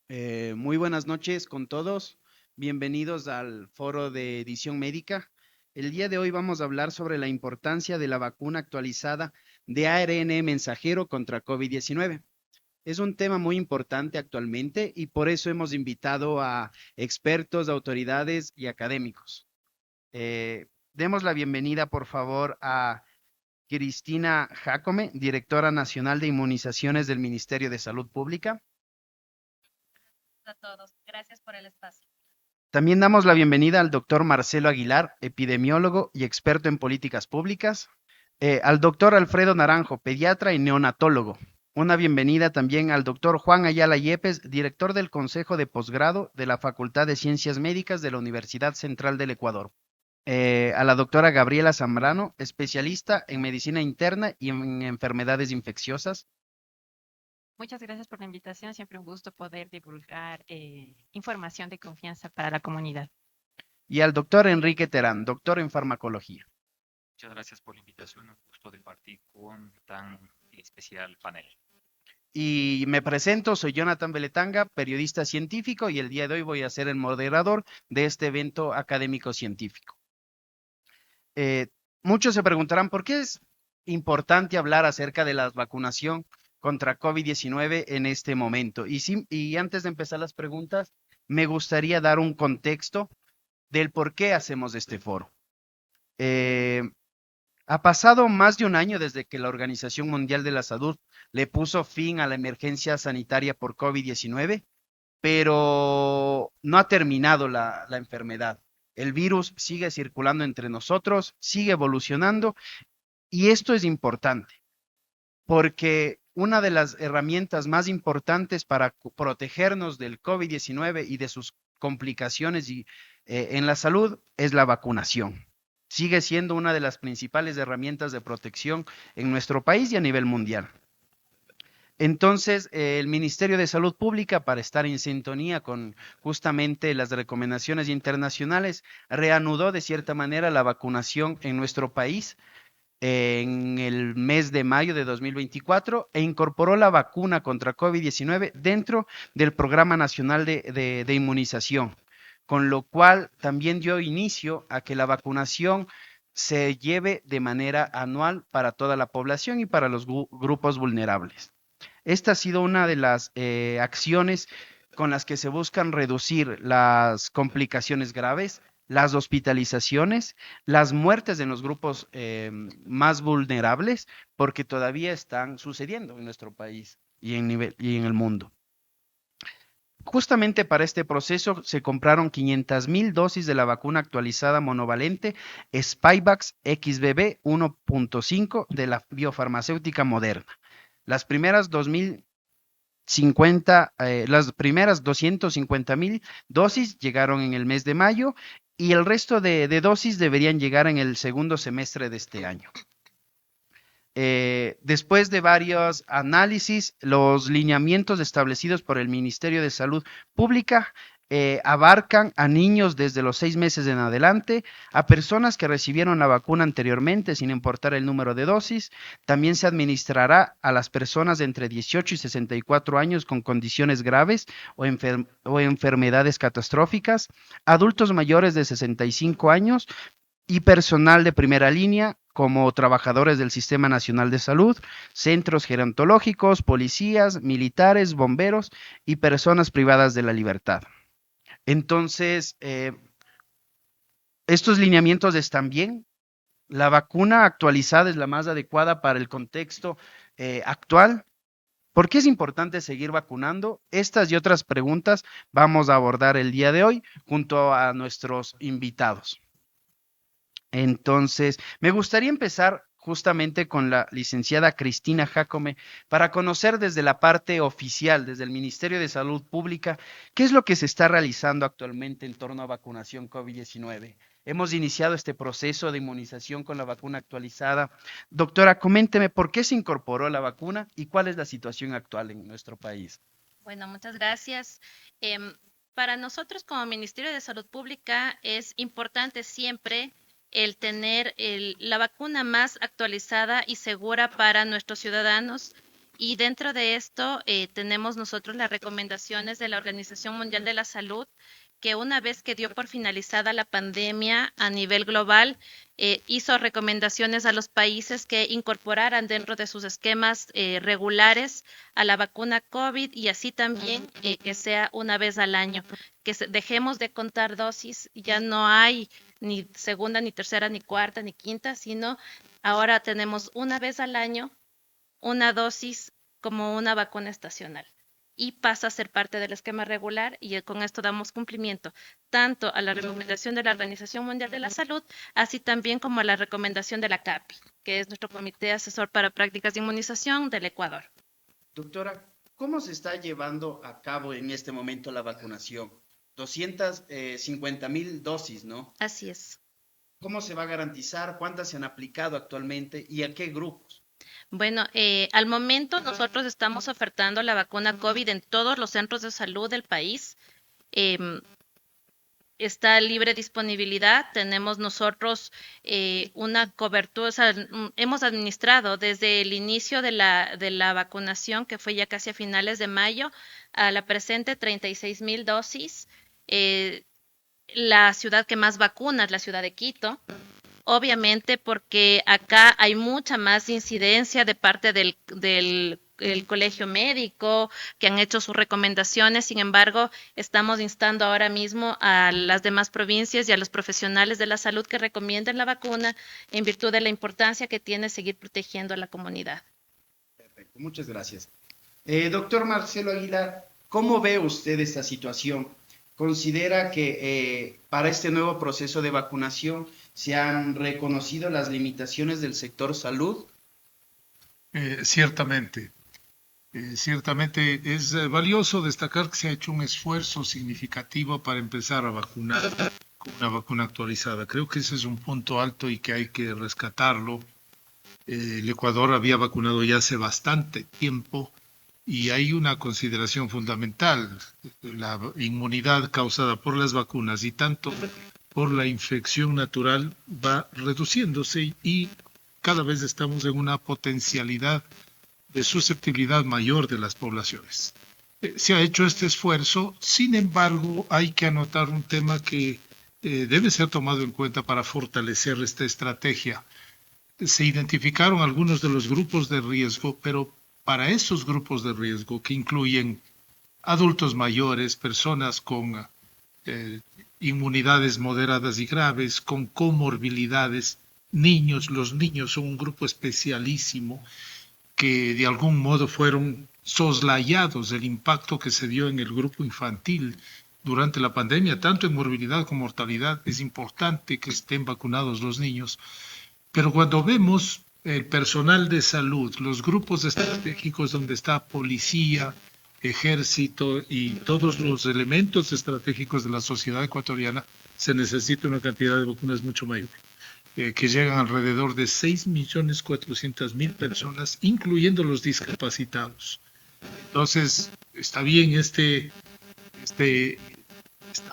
Muy buenas noches con todos. Bienvenidos al foro de edición médica. El día de hoy vamos a hablar sobre la importancia de la vacuna actualizada de ARN mensajero contra COVID-19. Es un tema muy importante actualmente y por eso hemos invitado a expertos, autoridades y académicos. Demos la bienvenida, por favor, a Cristina Jacome, directora nacional de inmunizaciones del Ministerio de Salud Pública. A todos. Gracias por el espacio. También damos la bienvenida al doctor Marcelo Aguilar, epidemiólogo y experto en políticas públicas, al doctor Alfredo Naranjo, pediatra y neonatólogo. Una bienvenida también al doctor Juan Ayala Yepes, director del Consejo de Posgrado de la Facultad de Ciencias Médicas de la Universidad Central del Ecuador. A la doctora Gabriela Zambrano, especialista en medicina interna y en enfermedades infecciosas. Muchas gracias por la invitación. Siempre un gusto poder divulgar información de confianza para la comunidad. Y al doctor Enrique Terán, doctor en farmacología. Muchas gracias por la invitación. Un gusto de partir con tan especial panel. Y me presento, soy Jonathan Beletanga, periodista científico, y el día de hoy voy a ser el moderador de este evento académico científico. Eh, Muchos se preguntarán por qué es importante hablar acerca de la vacunación contra COVID-19 en este momento. Y antes de empezar las preguntas, me gustaría dar un contexto del por qué hacemos este foro. Eh, Ha pasado más de un año desde que la Organización Mundial de la Salud le puso fin a la emergencia sanitaria por COVID-19, pero no ha terminado la enfermedad. El virus sigue circulando entre nosotros, sigue evolucionando y esto es importante porque una de las herramientas más importantes para protegernos del COVID-19 y de sus complicaciones en la salud es la vacunación. Sigue siendo una de las principales herramientas de protección en nuestro país y a nivel mundial. Entonces, el Ministerio de Salud Pública, para estar en sintonía con justamente las recomendaciones internacionales, reanudó de cierta manera la vacunación en nuestro país en el mes de mayo de 2024 e incorporó la vacuna contra COVID-19 dentro del Programa Nacional de Inmunización, con lo cual también dio inicio a que la vacunación se lleve de manera anual para toda la población y para los grupos vulnerables. Esta ha sido una de las acciones con las que se buscan reducir las complicaciones graves, las hospitalizaciones, las muertes en los grupos más vulnerables, porque todavía están sucediendo en nuestro país y en el mundo. Justamente para este proceso se compraron 500,000 dosis de la vacuna actualizada monovalente Spikevax XBB 1.5 de la biofarmacéutica Moderna. Las primeras 250,000 dosis llegaron en el mes de mayo y el resto de dosis deberían llegar en el segundo semestre de este año. Después de varios análisis, los lineamientos establecidos por el Ministerio de Salud Pública abarcan a niños desde los 6 meses en adelante, a personas que recibieron la vacuna anteriormente, sin importar el número de dosis. También se administrará a las personas de entre 18 y 64 años con condiciones graves o enfermedades catastróficas, adultos mayores de 65 años y personal de primera línea como trabajadores del Sistema Nacional de Salud, centros gerontológicos, policías, militares, bomberos y personas privadas de la libertad. Entonces, estos lineamientos están bien. La vacuna actualizada es la más adecuada para el contexto actual. ¿Por qué es importante seguir vacunando? Estas y otras preguntas vamos a abordar el día de hoy junto a nuestros invitados. Entonces, me gustaría empezar justamente con la licenciada Cristina Jacome para conocer desde la parte oficial, desde el Ministerio de Salud Pública, qué es lo que se está realizando actualmente en torno a vacunación COVID-19. Hemos iniciado este proceso de inmunización con la vacuna actualizada. Doctora, coménteme por qué se incorporó la vacuna y cuál es la situación actual en nuestro país. Bueno, muchas gracias. Em, para nosotros como Ministerio de Salud Pública es importante siempre el tener la vacuna más actualizada y segura para nuestros ciudadanos Y dentro de esto tenemos nosotros las recomendaciones de la Organización Mundial de la Salud, que una vez que dio por finalizada la pandemia a nivel global, hizo recomendaciones a los países que incorporaran dentro de sus esquemas regulares a la vacuna COVID y así también que sea una vez al año, que dejemos de contar dosis, ya no hay ni segunda, ni tercera, ni cuarta, ni quinta, sino ahora tenemos una vez al año una dosis como una vacuna estacional y pasa a ser parte del esquema regular y con esto damos cumplimiento tanto a la recomendación de la Organización Mundial de la Salud, así también como a la recomendación de la CAPI, que es nuestro Comité Asesor para Prácticas de Inmunización del Ecuador. Doctora, ¿cómo se está llevando a cabo en este momento la vacunación? 250,000 dosis, ¿no? Así es. ¿Cómo se va a garantizar? ¿Cuántas se han aplicado actualmente y a qué grupos? Bueno, al momento nosotros estamos ofertando la vacuna COVID en todos los centros de salud del país. Está libre disponibilidad. Tenemos nosotros una cobertura, o sea, hemos administrado desde el inicio de la vacunación, que fue ya casi a finales de mayo, a la presente 36,000 dosis. La ciudad que más vacuna es la ciudad de Quito. Obviamente porque acá hay mucha más incidencia de parte del el colegio médico que han hecho sus recomendaciones. Sin embargo, estamos instando ahora mismo a las demás provincias y a los profesionales de la salud que recomienden la vacuna en virtud de la importancia que tiene seguir protegiendo a la comunidad. Perfecto, muchas gracias. Doctor Marcelo Aguilar, ¿cómo ve usted esta situación? ¿Considera que para este nuevo proceso de vacunación se han reconocido las limitaciones del sector salud? Ciertamente. Ciertamente es valioso destacar que se ha hecho un esfuerzo significativo para empezar a vacunar con una vacuna actualizada. Creo que ese es un punto alto y que hay que rescatarlo. El Ecuador había vacunado ya hace bastante tiempo y hay una consideración fundamental, la inmunidad causada por las vacunas y tanto por la infección natural va reduciéndose y cada vez estamos en una potencialidad de susceptibilidad mayor de las poblaciones. Se ha hecho este esfuerzo, sin embargo, hay que anotar un tema que debe ser tomado en cuenta para fortalecer esta estrategia. Se identificaron algunos de los grupos de riesgo, pero para esos grupos de riesgo, que incluyen adultos mayores, personas con inmunidades moderadas y graves, con comorbilidades, niños, los niños son un grupo especialísimo, que de algún modo fueron soslayados del impacto que se dio en el grupo infantil durante la pandemia, tanto en morbilidad como mortalidad. Es importante que estén vacunados los niños, pero cuando vemos el personal de salud, los grupos estratégicos donde está policía, ejército y todos los elementos estratégicos de la sociedad ecuatoriana, se necesita una cantidad de vacunas mucho mayor. Que llegan alrededor de 6.400.000 personas, incluyendo los discapacitados. Entonces, está bien esta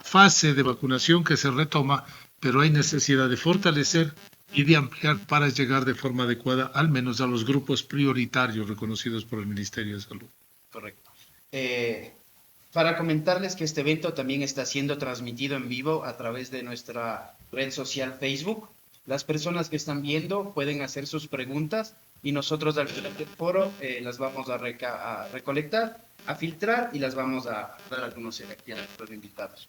fase de vacunación que se retoma, pero hay necesidad de fortalecer y de ampliar para llegar de forma adecuada, al menos a los grupos prioritarios reconocidos por el Ministerio de Salud. Correcto. Para comentarles que este evento también está siendo transmitido en vivo a través de nuestra red social Facebook. Las personas que están viendo pueden hacer sus preguntas y nosotros al final del foro las vamos a recolectar, a filtrar y las vamos a dar a conocer aquí a nuestros invitados.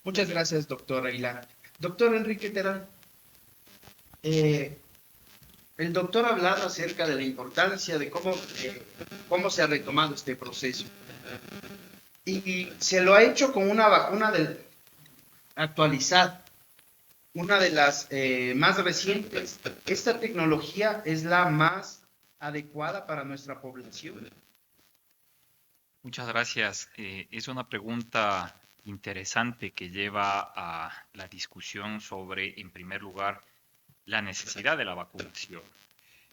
Muchas gracias, doctor Aguilar. Doctor Enrique Terán, el doctor ha hablado acerca de la importancia de cómo se ha retomado este proceso. Y se lo ha hecho con una vacuna actualizada. Una de las más recientes. ¿Esta tecnología es la más adecuada para nuestra población? Muchas gracias. Es una pregunta interesante que lleva a la discusión sobre, en primer lugar, la necesidad de la vacunación.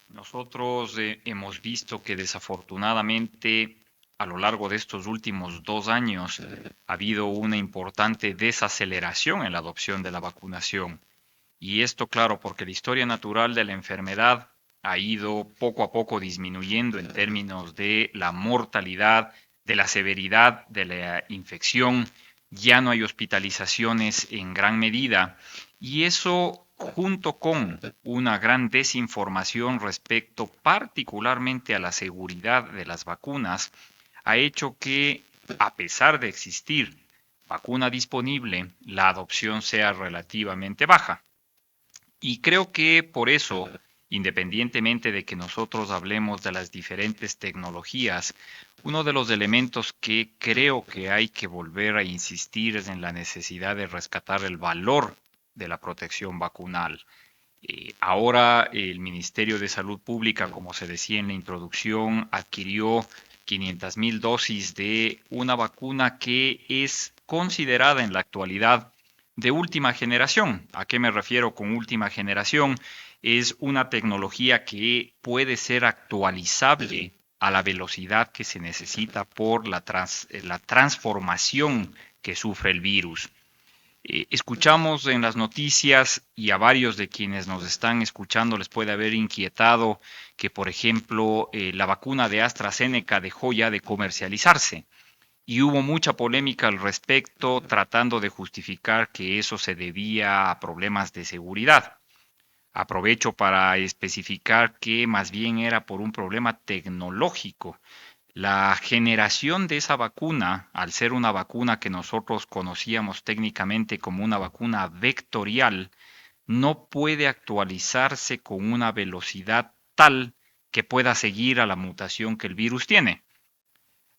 Nosotros hemos visto que desafortunadamente a lo largo de estos últimos 2 años ha habido una importante desaceleración en la adopción de la vacunación. Y esto, claro, porque la historia natural de la enfermedad ha ido poco a poco disminuyendo en términos de la mortalidad, de la severidad de la infección. Ya no hay hospitalizaciones en gran medida y eso, junto con una gran desinformación respecto particularmente a la seguridad de las vacunas, ha hecho que, a pesar de existir vacuna disponible, la adopción sea relativamente baja. Y creo que por eso, independientemente de que nosotros hablemos de las diferentes tecnologías, uno de los elementos que creo que hay que volver a insistir es en la necesidad de rescatar el valor de la protección vacunal. Ahora el Ministerio de Salud Pública, como se decía en la introducción, adquirió 500,000 dosis de una vacuna que es considerada en la actualidad de última generación. ¿A qué me refiero con última generación? Es una tecnología que puede ser actualizable a la velocidad que se necesita por la transformación que sufre el virus. Escuchamos en las noticias y a varios de quienes nos están escuchando les puede haber inquietado que, por ejemplo, la vacuna de AstraZeneca dejó ya de comercializarse y hubo mucha polémica al respecto tratando de justificar que eso se debía a problemas de seguridad. Aprovecho para especificar que más bien era por un problema tecnológico. La generación de esa vacuna, al ser una vacuna que nosotros conocíamos técnicamente como una vacuna vectorial, no puede actualizarse con una velocidad tal que pueda seguir a la mutación que el virus tiene.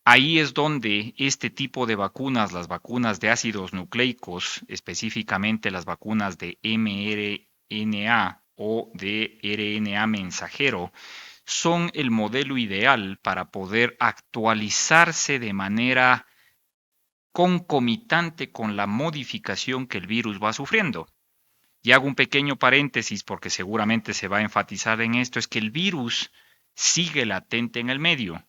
Ahí es donde este tipo de vacunas, las vacunas de ácidos nucleicos, específicamente las vacunas de mRNA o de RNA mensajero, son el modelo ideal para poder actualizarse de manera concomitante con la modificación que el virus va sufriendo. Y hago un pequeño paréntesis porque seguramente se va a enfatizar en esto, es que el virus sigue latente en el medio.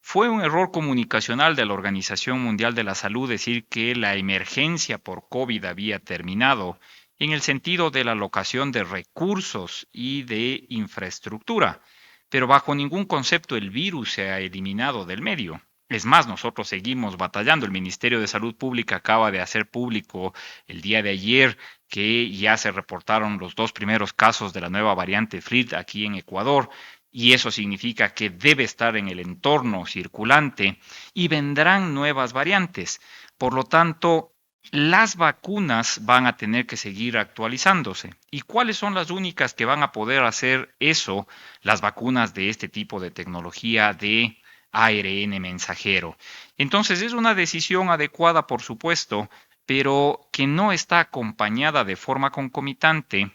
Fue un error comunicacional de la Organización Mundial de la Salud decir que la emergencia por COVID había terminado en el sentido de la alocación de recursos y de infraestructura, pero bajo ningún concepto el virus se ha eliminado del medio. Es más, nosotros seguimos batallando. El Ministerio de Salud Pública acaba de hacer público el día de ayer que ya se reportaron los 2 primeros casos de la nueva variante Flit aquí en Ecuador, y eso significa que debe estar en el entorno circulante y vendrán nuevas variantes. Por lo tanto, las vacunas van a tener que seguir actualizándose. ¿Y cuáles son las únicas que van a poder hacer eso? Las vacunas de este tipo de tecnología de ARN mensajero. Entonces es una decisión adecuada, por supuesto, pero que no está acompañada de forma concomitante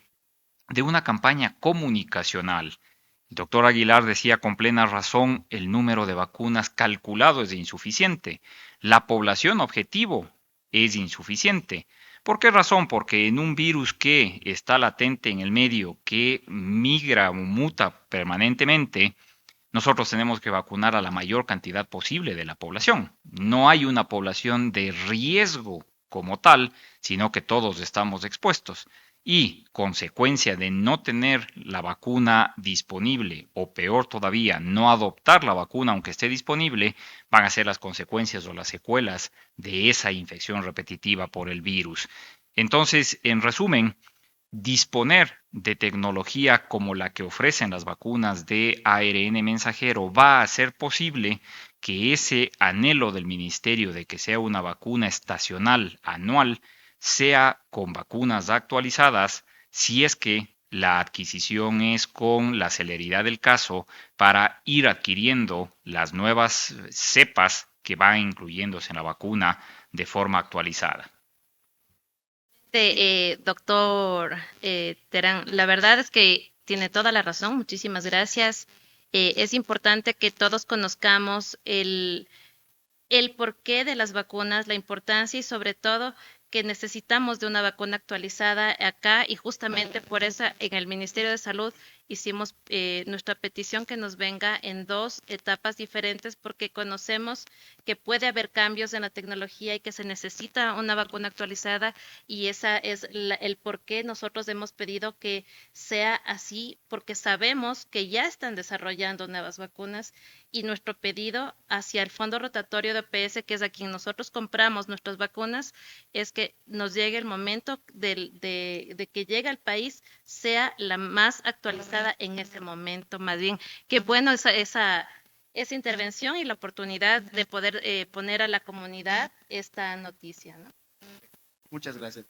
de una campaña comunicacional. El doctor Aguilar decía con plena razón, el número de vacunas calculado es insuficiente. La población objetivo es insuficiente. ¿Por qué razón? Porque en un virus que está latente en el medio, que migra o muta permanentemente, nosotros tenemos que vacunar a la mayor cantidad posible de la población. No hay una población de riesgo como tal, sino que todos estamos expuestos. Y consecuencia de no tener la vacuna disponible, o peor todavía, no adoptar la vacuna aunque esté disponible, van a ser las consecuencias o las secuelas de esa infección repetitiva por el virus. Entonces, en resumen, disponer de tecnología como la que ofrecen las vacunas de ARN mensajero va a hacer posible que ese anhelo del ministerio de que sea una vacuna estacional anual sea con vacunas actualizadas, si es que la adquisición es con la celeridad del caso para ir adquiriendo las nuevas cepas que van incluyéndose en la vacuna de forma actualizada. Doctor Terán, la verdad es que tiene toda la razón. Muchísimas gracias. Es importante que todos conozcamos el porqué de las vacunas, la importancia y sobre todo que necesitamos de una vacuna actualizada acá y justamente por eso en el Ministerio de Salud hicimos nuestra petición que nos venga en 2 etapas diferentes porque conocemos que puede haber cambios en la tecnología y que se necesita una vacuna actualizada y esa es el por qué nosotros hemos pedido que sea así, porque sabemos que ya están desarrollando nuevas vacunas y nuestro pedido hacia el Fondo Rotatorio de OPS, que es a quien nosotros compramos nuestras vacunas, es que nos llegue el momento de que llegue al país sea la más actualizada en ese momento, más bien. Qué bueno esa intervención y la oportunidad de poder poner a la comunidad esta noticia, ¿no? Muchas gracias.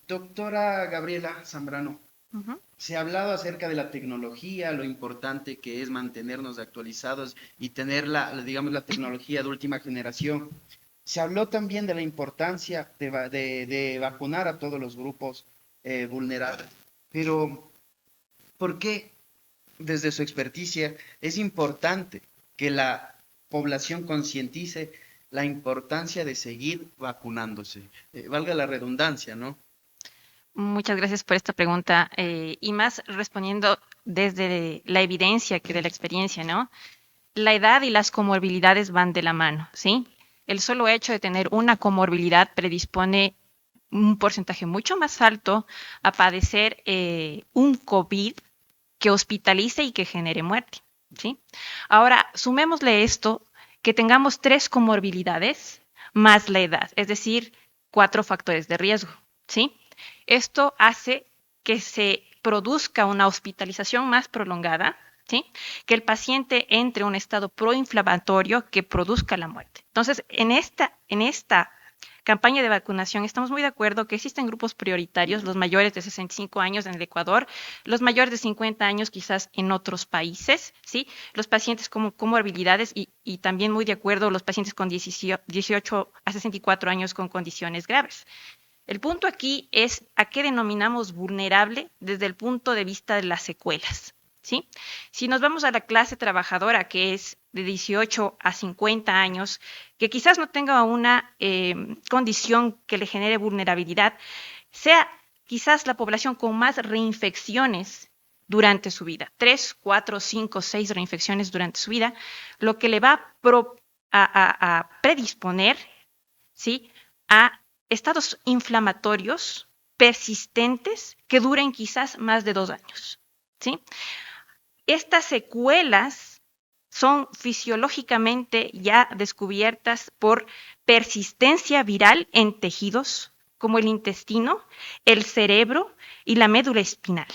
Doctora Gabriela Zambrano, se ha hablado acerca de la tecnología, lo importante que es mantenernos actualizados y tener digamos, la tecnología de última generación. Se habló también de la importancia de vacunar a todos los grupos vulnerables, pero ¿por qué, desde su experticia, es importante que la población concientice la importancia de seguir vacunándose? Valga la redundancia, ¿no? Muchas gracias por esta pregunta y más respondiendo desde la evidencia que de la experiencia, ¿no? La edad y las comorbilidades van de la mano, ¿sí? El solo hecho de tener una comorbilidad predispone un porcentaje mucho más alto a padecer un COVID que hospitalice y que genere muerte, ¿sí? Ahora, sumémosle esto, que tengamos 3 comorbilidades más la edad, es decir, 4 factores de riesgo, ¿sí? Esto hace que se produzca una hospitalización más prolongada, ¿sí? Que el paciente entre en un estado proinflamatorio que produzca la muerte. Entonces, en esta campaña de vacunación estamos muy de acuerdo que existen grupos prioritarios, los mayores de 65 años en el Ecuador, los mayores de 50 años quizás en otros países, ¿sí? Los pacientes con comorbilidades y también muy de acuerdo los pacientes con 18 a 64 años con condiciones graves. El punto aquí es a qué denominamos vulnerable desde el punto de vista de las secuelas, ¿sí? Si nos vamos a la clase trabajadora, que es de 18 a 50 años, que quizás no tenga una condición que le genere vulnerabilidad, sea quizás la población con más reinfecciones durante su vida, 3, 4, 5, 6 reinfecciones durante su vida, lo que le va a predisponer, ¿sí?, a estados inflamatorios persistentes que duren quizás más de 2 años, ¿sí? Estas secuelas son fisiológicamente ya descubiertas por persistencia viral en tejidos como el intestino, el cerebro y la médula espinal.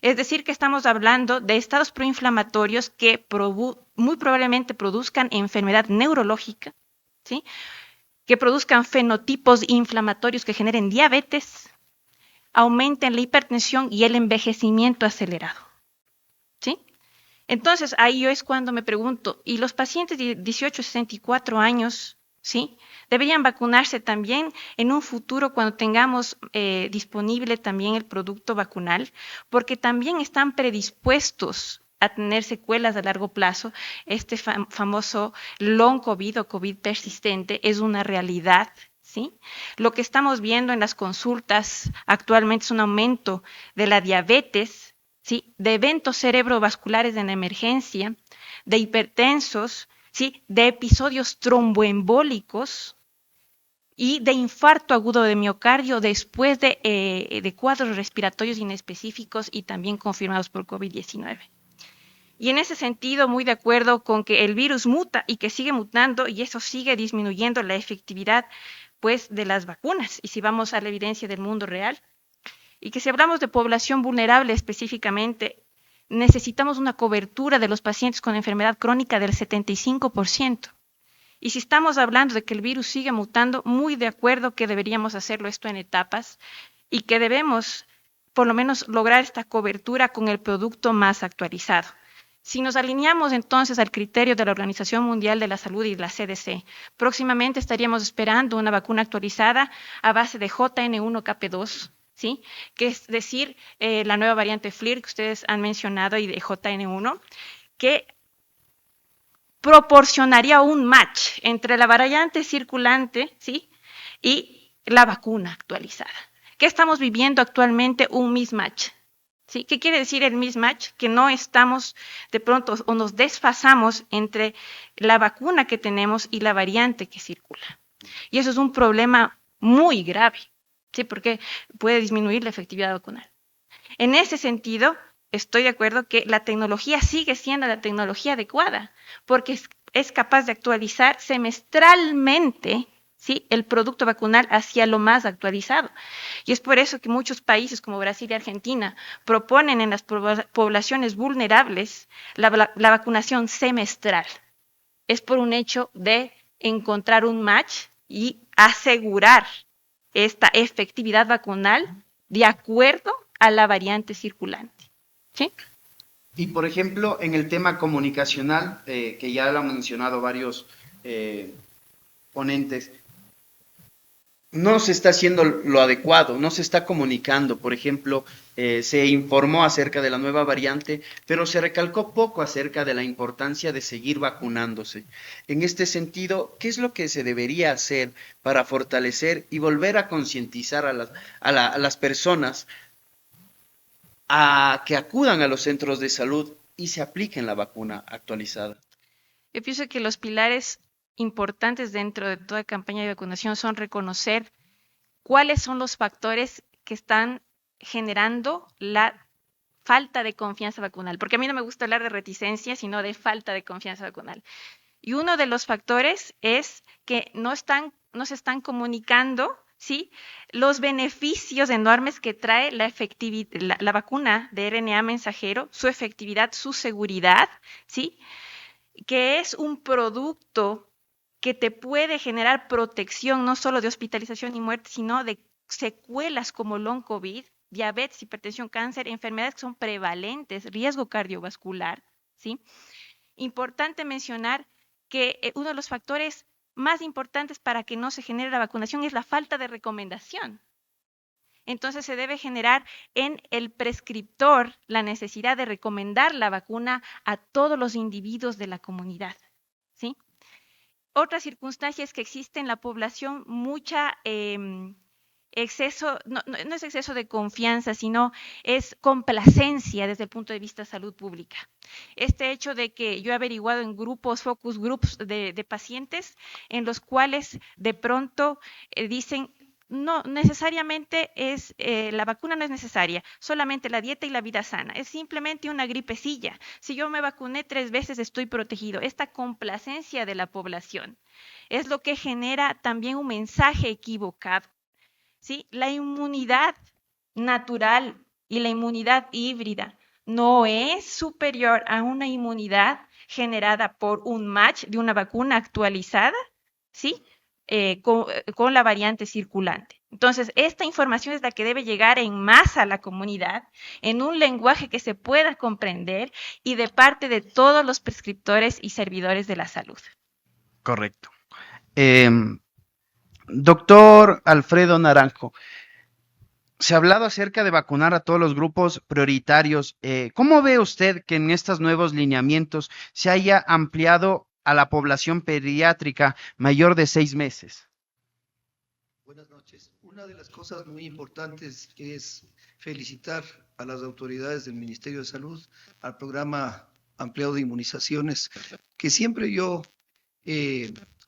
Es decir, que estamos hablando de estados proinflamatorios que muy probablemente produzcan enfermedad neurológica, ¿sí?, que produzcan fenotipos inflamatorios que generen diabetes, aumenten la hipertensión y el envejecimiento acelerado, ¿sí? Entonces, ahí yo es cuando me pregunto, ¿y los pacientes de 18 a 64 años, ¿sí?, deberían vacunarse también en un futuro cuando tengamos disponible también el producto vacunal? Porque también están predispuestos a tener secuelas a largo plazo. Este famoso long COVID o COVID persistente es una realidad, ¿sí? Lo que estamos viendo en las consultas actualmente es un aumento de la diabetes, ¿sí?, de eventos cerebrovasculares en emergencia, de hipertensos, ¿sí?, de episodios tromboembólicos y de infarto agudo de miocardio después de cuadros respiratorios inespecíficos y también confirmados por COVID-19. Y en ese sentido, muy de acuerdo con que el virus muta y que sigue mutando y eso sigue disminuyendo la efectividad, pues, de las vacunas. Y si vamos a la evidencia del mundo real, y que si hablamos de población vulnerable específicamente, necesitamos una cobertura de los pacientes con enfermedad crónica del 75%. Y si estamos hablando de que el virus sigue mutando, muy de acuerdo que deberíamos hacerlo esto en etapas y que debemos, por lo menos, lograr esta cobertura con el producto más actualizado. Si nos alineamos entonces al criterio de la Organización Mundial de la Salud y de la CDC, próximamente estaríamos esperando una vacuna actualizada a base de JN1-KP2, ¿sí?, que es decir, la nueva variante FLIR que ustedes han mencionado y de JN1, que proporcionaría un match entre la variante circulante, ¿sí?, y la vacuna actualizada. ¿Qué estamos viviendo actualmente? Un mismatch. ¿Sí? ¿Qué quiere decir el mismatch? Que no estamos de pronto o nos desfasamos entre la vacuna que tenemos y la variante que circula. Y eso es un problema muy grave, ¿sí? Porque puede disminuir la efectividad vacunal. En ese sentido, estoy de acuerdo que la tecnología sigue siendo la tecnología adecuada, porque es capaz de actualizar semestralmente, ¿sí?, el producto vacunal hacia lo más actualizado. Y es por eso que muchos países como Brasil y Argentina proponen en las poblaciones vulnerables la vacunación semestral. Es por un hecho de encontrar un match y asegurar esta efectividad vacunal de acuerdo a la variante circulante. ¿Sí? Y por ejemplo, en el tema comunicacional, que ya lo han mencionado varios ponentes, no se está haciendo lo adecuado, no se está comunicando. Por ejemplo, se informó acerca de la nueva variante, pero se recalcó poco acerca de la importancia de seguir vacunándose. En este sentido, ¿qué es lo que se debería hacer para fortalecer y volver a concientizar a las personas a que acudan a los centros de salud y se apliquen la vacuna actualizada? Yo pienso que los pilares importantes dentro de toda campaña de vacunación son reconocer cuáles son los factores que están generando la falta de confianza vacunal, porque a mí no me gusta hablar de reticencia, sino de falta de confianza vacunal. Y uno de los factores es que no se están comunicando, ¿sí?, los beneficios enormes que trae la vacuna de RNA mensajero, su efectividad, su seguridad, ¿sí?, que es un producto que te puede generar protección no solo de hospitalización y muerte, sino de secuelas como long COVID, diabetes, hipertensión, cáncer, enfermedades que son prevalentes, riesgo cardiovascular, ¿sí? Importante mencionar que uno de los factores más importantes para que no se genere la vacunación es la falta de recomendación. Entonces se debe generar en el prescriptor la necesidad de recomendar la vacuna a todos los individuos de la comunidad, ¿sí? Otra circunstancia es que existe en la población mucha exceso, no es exceso de confianza, sino es complacencia desde el punto de vista de salud pública. Este hecho de que yo he averiguado en grupos, focus groups de pacientes, en los cuales de pronto dicen, no necesariamente la vacuna no es necesaria, solamente la dieta y la vida sana, es simplemente una gripecilla. Si yo me vacuné 3 veces estoy protegido. Esta complacencia de la población es lo que genera también un mensaje equivocado, ¿sí? La inmunidad natural y la inmunidad híbrida no es superior a una inmunidad generada por un match de una vacuna actualizada, ¿sí?, con la variante circulante. Entonces, esta información es la que debe llegar en masa a la comunidad, en un lenguaje que se pueda comprender y de parte de todos los prescriptores y servidores de la salud. Correcto. Doctor Alfredo Naranjo, se ha hablado acerca de vacunar a todos los grupos prioritarios. ¿Cómo ve usted que en estos nuevos lineamientos se haya ampliado a la población pediátrica mayor de 6 meses? Buenas noches. Una de las cosas muy importantes es felicitar a las autoridades del Ministerio de Salud, al programa ampliado de inmunizaciones, que siempre yo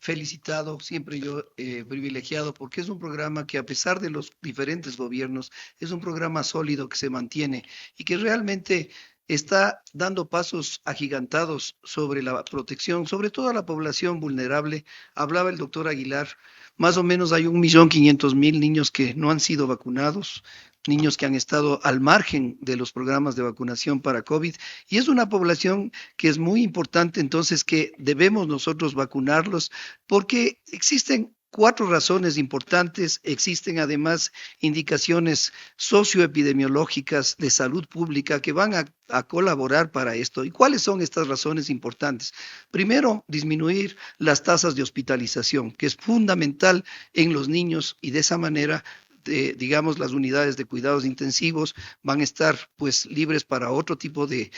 felicitado, siempre yo privilegiado, porque es un programa que a pesar de los diferentes gobiernos, es un programa sólido que se mantiene y que realmente está dando pasos agigantados sobre la protección, sobre todo a la población vulnerable. Hablaba el doctor Aguilar, más o menos hay 1.500.000 niños que no han sido vacunados, niños que han estado al margen de los programas de vacunación para COVID, y es una población que es muy importante, entonces, que debemos nosotros vacunarlos, porque existen 4 razones importantes, existen además indicaciones socioepidemiológicas de salud pública que van a colaborar para esto. ¿Y cuáles son estas razones importantes? Primero, disminuir las tasas de hospitalización, que es fundamental en los niños, y de esa manera digamos, las unidades de cuidados intensivos van a estar pues libres para otro tipo de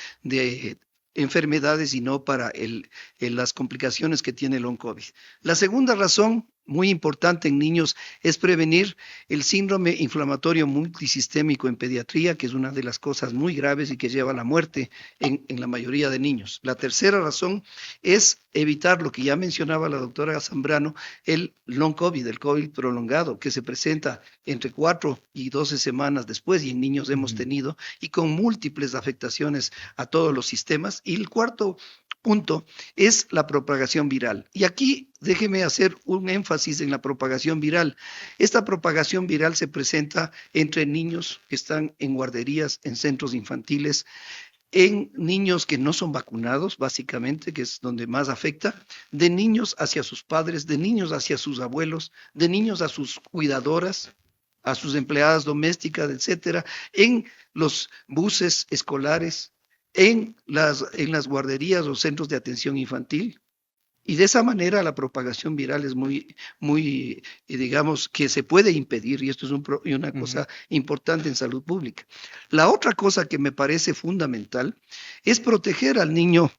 enfermedades y no para las complicaciones que tiene el long COVID. La segunda razón muy importante en niños es prevenir el síndrome inflamatorio multisistémico en pediatría, que es una de las cosas muy graves y que lleva a la muerte en la mayoría de niños. La tercera razón es evitar lo que ya mencionaba la doctora Zambrano, el long COVID, el COVID prolongado, que se presenta entre 4 y 12 semanas después, y en niños hemos tenido, y con múltiples afectaciones a todos los sistemas. Y el cuarto punto es la propagación viral. Y aquí déjeme hacer un énfasis en la propagación viral. Esta propagación viral se presenta entre niños que están en guarderías, en centros infantiles, en niños que no son vacunados, básicamente, que es donde más afecta, de niños hacia sus padres, de niños hacia sus abuelos, de niños a sus cuidadoras, a sus empleadas domésticas, etcétera, en los buses escolares, en las guarderías o centros de atención infantil. Y de esa manera la propagación viral es muy, digamos, que se puede impedir, y esto es una cosa importante en salud pública. La otra cosa que me parece fundamental es proteger al niño,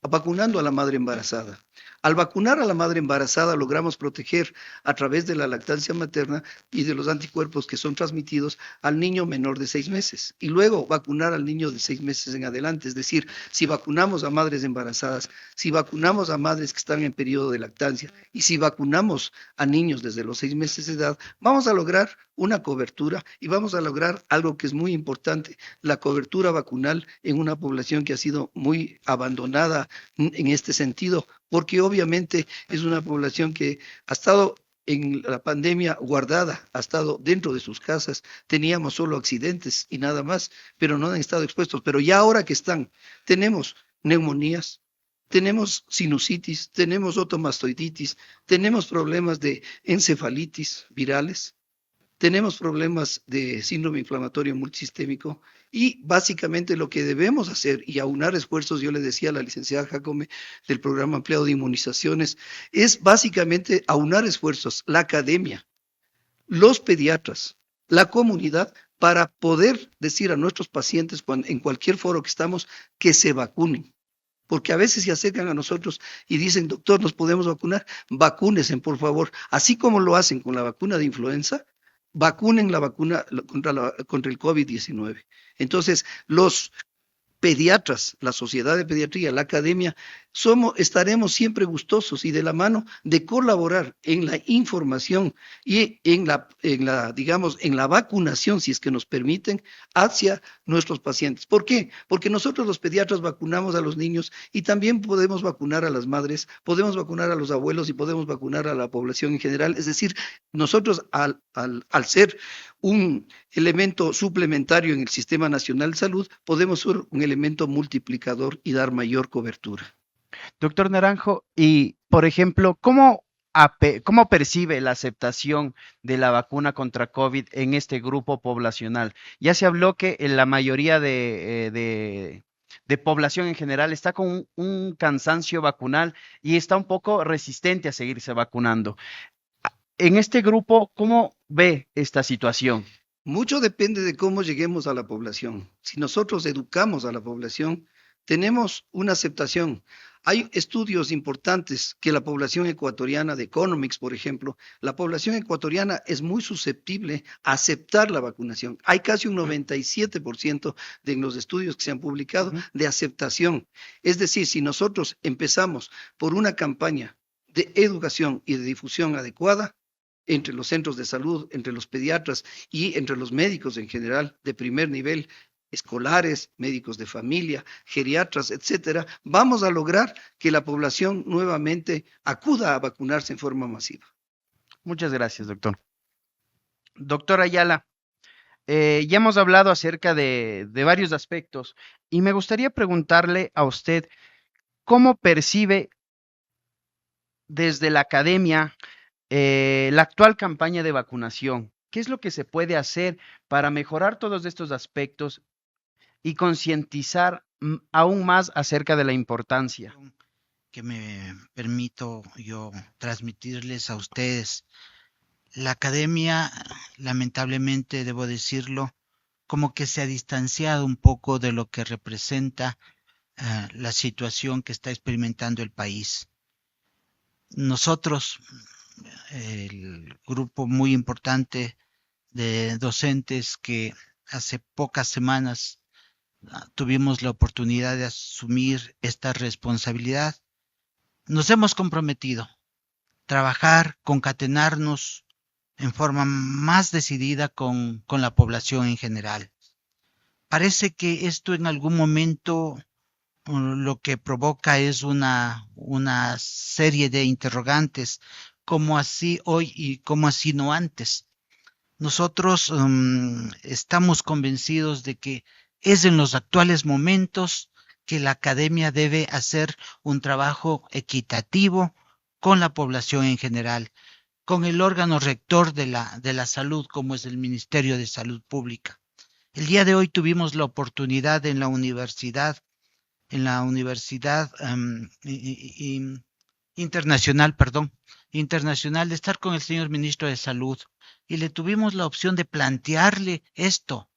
vacunando a la madre embarazada. Al vacunar a la madre embarazada logramos proteger a través de la lactancia materna y de los anticuerpos que son transmitidos al niño menor de 6 meses. Y luego vacunar al niño de 6 meses en adelante. Es decir, si vacunamos a madres embarazadas, si vacunamos a madres que están en periodo de lactancia y si vacunamos a niños desde los 6 meses de edad, vamos a lograr una cobertura y vamos a lograr algo que es muy importante, la cobertura vacunal en una población que ha sido muy abandonada en este sentido, porque obviamente es una población que ha estado en la pandemia guardada, ha estado dentro de sus casas, teníamos solo accidentes y nada más, pero no han estado expuestos. Pero ya ahora que están, tenemos neumonías, tenemos sinusitis, tenemos otomastoiditis, tenemos problemas de encefalitis virales, tenemos problemas de síndrome inflamatorio multisistémico y básicamente lo que debemos hacer y aunar esfuerzos, yo le decía a la licenciada Jacome del programa ampliado de inmunizaciones, es básicamente aunar esfuerzos, la academia, los pediatras, la comunidad, para poder decir a nuestros pacientes en cualquier foro que estamos que se vacunen. Porque a veces se acercan a nosotros y dicen, doctor, ¿nos podemos vacunar? Vacúnense, por favor. Así como lo hacen con la vacuna de influenza, vacunen la vacuna contra el COVID-19. Entonces, los pediatras, la Sociedad de Pediatría, la academia, estaremos siempre gustosos y de la mano de colaborar en la información y digamos, en la vacunación, si es que nos permiten, hacia nuestros pacientes. ¿Por qué? Porque nosotros los pediatras vacunamos a los niños y también podemos vacunar a las madres, podemos vacunar a los abuelos y podemos vacunar a la población en general. Es decir, nosotros al ser un elemento suplementario en el Sistema Nacional de Salud, podemos ser un elemento multiplicador y dar mayor cobertura. Doctor Naranjo, y por ejemplo, ¿cómo percibe la aceptación de la vacuna contra COVID en este grupo poblacional? Ya se habló que en la mayoría de población en general está con un cansancio vacunal y está un poco resistente a seguirse vacunando. En este grupo, ¿cómo ve esta situación? Mucho depende de cómo lleguemos a la población. Si nosotros educamos a la población, tenemos una aceptación. Hay estudios importantes que la población ecuatoriana de Economics, por ejemplo, la población ecuatoriana es muy susceptible a aceptar la vacunación. Hay casi un 97% de los estudios que se han publicado de aceptación. Es decir, si nosotros empezamos por una campaña de educación y de difusión adecuada, entre los centros de salud, entre los pediatras y entre los médicos en general de primer nivel, escolares, médicos de familia, geriatras, etcétera, vamos a lograr que la población nuevamente acuda a vacunarse en forma masiva. Muchas gracias, doctor. Doctor Ayala, ya hemos hablado acerca de varios aspectos y me gustaría preguntarle a usted cómo percibe desde la academia la actual campaña de vacunación. ¿Qué es lo que se puede hacer para mejorar todos estos aspectos y concientizar aún más acerca de la importancia? Que me permito yo transmitirles a ustedes. La academia, lamentablemente, debo decirlo, como que se ha distanciado un poco de lo que representa la situación que está experimentando el país. nosotros, el grupo muy importante de docentes que hace pocas semanas tuvimos la oportunidad de asumir esta responsabilidad, nos hemos comprometido a trabajar, concatenarnos en forma más decidida con la población en general. Parece que esto en algún momento lo que provoca es una serie de interrogantes, ¿cómo así hoy y cómo así no antes? Nosotros estamos convencidos de que es en los actuales momentos que la academia debe hacer un trabajo equitativo con la población en general, con el órgano rector de la salud, como es el Ministerio de Salud Pública. El día de hoy tuvimos la oportunidad en la universidad internacional de estar con el señor ministro de Salud y le tuvimos la opción de plantearle esto.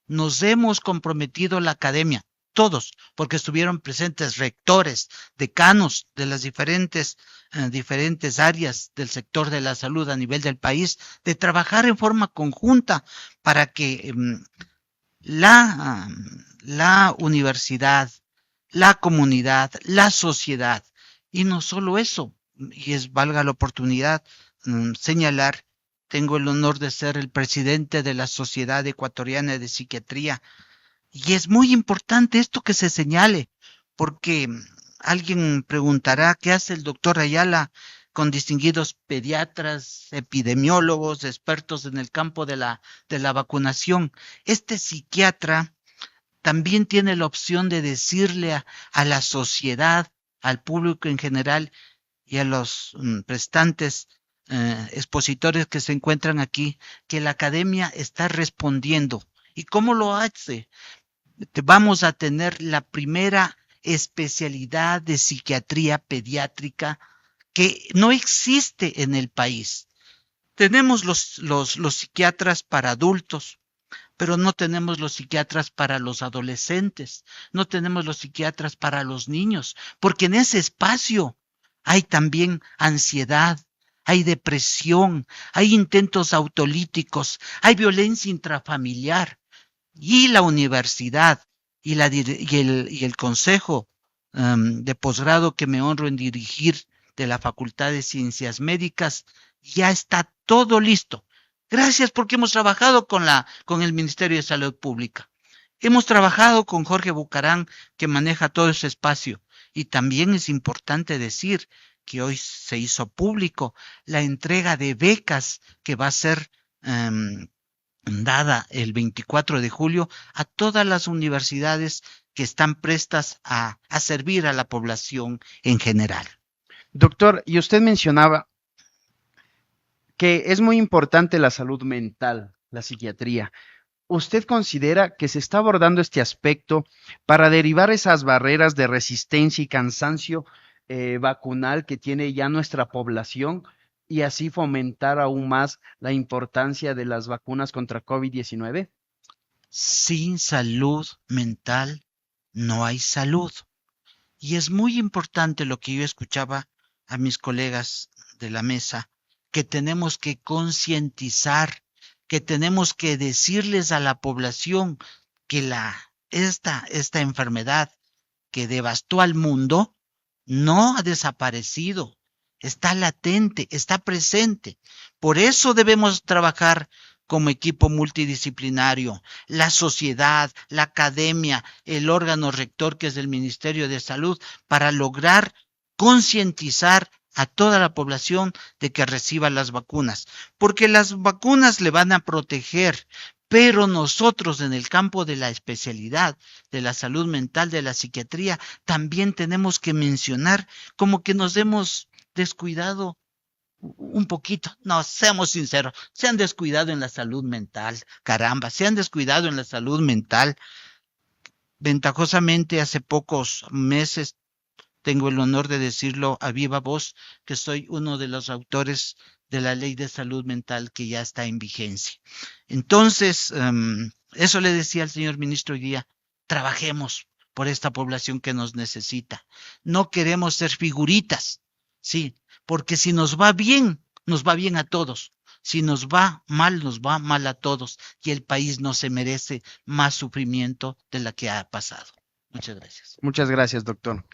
Nos hemos comprometido la academia, todos, porque estuvieron presentes rectores, decanos de las diferentes áreas del sector de la salud a nivel del país, de trabajar en forma conjunta para que la universidad, la comunidad, la sociedad, y no solo eso, y valga la oportunidad señalar, tengo el honor de ser el presidente de la Sociedad Ecuatoriana de Psiquiatría, y es muy importante esto que se señale, porque alguien preguntará qué hace el doctor Ayala con distinguidos pediatras, epidemiólogos, expertos en el campo de la vacunación. Este psiquiatra también tiene la opción de decirle a la sociedad, al público en general y a los prestantes expositores que se encuentran aquí, que la academia está respondiendo. ¿Y cómo lo hace? Vamos a tener la primera especialidad de psiquiatría pediátrica que no existe en el país. Tenemos los psiquiatras para adultos, pero no tenemos los psiquiatras para los adolescentes, no tenemos los psiquiatras para los niños, porque en ese espacio hay también ansiedad, hay depresión, hay intentos autolíticos, hay violencia intrafamiliar. Y la universidad y el consejo de posgrado que me honro en dirigir de la Facultad de Ciencias Médicas, ya está todo listo. Gracias porque hemos trabajado con el Ministerio de Salud Pública. Hemos trabajado con Jorge Bucarán, que maneja todo ese espacio. Y también es importante decir que hoy se hizo público la entrega de becas que va a ser dada el 24 de julio a todas las universidades que están prestas a servir a la población en general. Doctor, y usted mencionaba que es muy importante la salud mental, la psiquiatría. ¿Usted considera que se está abordando este aspecto para derivar esas barreras de resistencia y cansancio vacunal que tiene ya nuestra población y así fomentar aún más la importancia de las vacunas contra COVID-19? Sin salud mental no hay salud. Y es muy importante lo que yo escuchaba a mis colegas de la mesa, que tenemos que concientizar, que tenemos que decirles a la población que esta enfermedad que devastó al mundo no ha desaparecido, está latente, está presente. Por eso debemos trabajar como equipo multidisciplinario, la sociedad, la academia, el órgano rector que es el Ministerio de Salud, para lograr concientizar a toda la población de que reciba las vacunas, porque las vacunas le van a proteger, pero nosotros en el campo de la especialidad, de la salud mental, de la psiquiatría, también tenemos que mencionar como que nos hemos descuidado un poquito. No, seamos sinceros, se han descuidado en la salud mental, caramba, se han descuidado en la salud mental. Ventajosamente, hace pocos meses, tengo el honor de decirlo a viva voz, que soy uno de los autores de la Ley de Salud Mental que ya está en vigencia. Entonces, eso le decía al señor ministro hoy día, trabajemos por esta población que nos necesita. No queremos ser figuritas, Sí, porque si nos va bien a todos. Si nos va mal a todos. Y el país no se merece más sufrimiento de la que ha pasado. Muchas gracias. Muchas gracias, doctor.